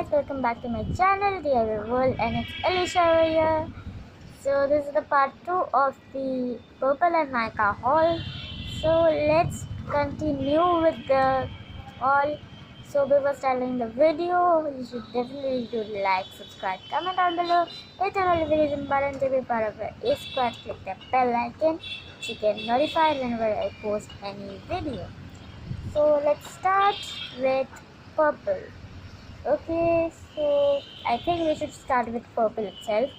guys, welcome back to my channel, The Other World, and it's Alisha over here. So this is the part 2 of the Purplle and Nykaa haul. So let's continue with the haul. So before starting the video, you should definitely do like, subscribe, comment down below, hit the notification button to be part of the squad, click the bell icon to get notified whenever I post any video. So let's start with Purplle. Okay, so I think we should start with Purplle itself.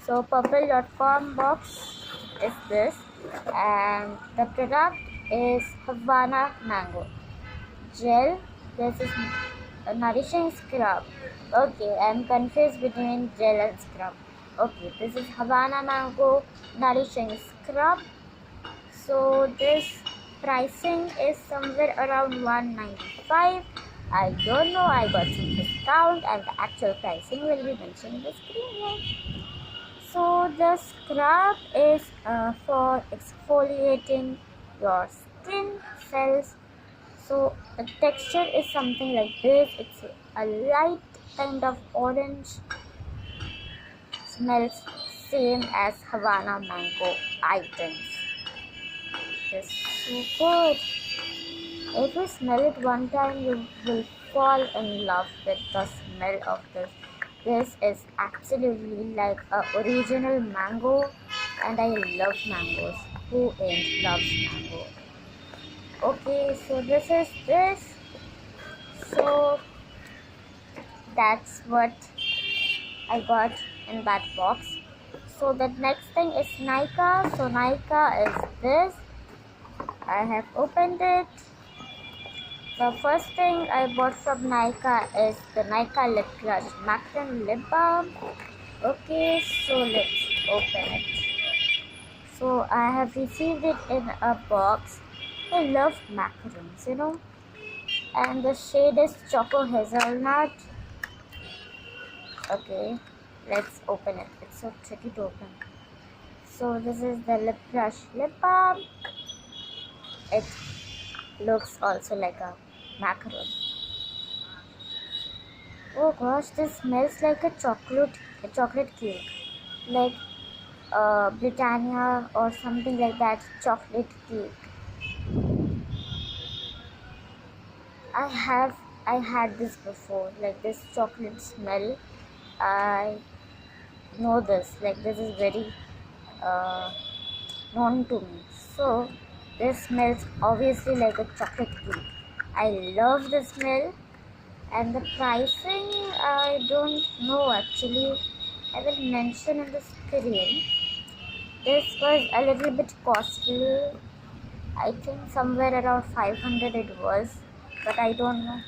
So Purplle.com box is this, and the product is Havana Mango Gel. This is a nourishing scrub. Okay, I'm confused between gel and scrub. Okay, this is Havana Mango Nourishing Scrub. So this pricing is somewhere around $195. I don't know, I got some discount and the actual pricing will be mentioned in the screen here. So the scrub is for exfoliating your skin cells. So the texture is something like this. It's a light kind of orange. Smells same as Havana Mango items. It's so good. If you smell it one time, you will fall in love with the smell of this. This is absolutely like a original mango, and I love mangoes. Who ain't loves mango? Okay, so this is this. So that's what I got in that box. So the next thing is Nykaa. So Nykaa is this. I have opened it. The first thing I bought from Nykaa is the Nykaa Lip Brush Macaron Lip Balm. Okay, so let's open it. So I have received it in a box. I love macarons, you know. And the shade is Choco Hazelnut. Okay, let's open it. It's so tricky to open. So this is the Lip Brush Lip Balm. It looks also like a macaron. Oh gosh, this smells like a chocolate cake, like Britannia or something like that. Chocolate cake. I had this before, like this chocolate smell. I know this, like this is very known to me. So this smells obviously like a chocolate cake. I love the smell, and the pricing I don't know actually. I will mention on the screen. This was a little bit costly. I think somewhere around 500 it was, but I don't know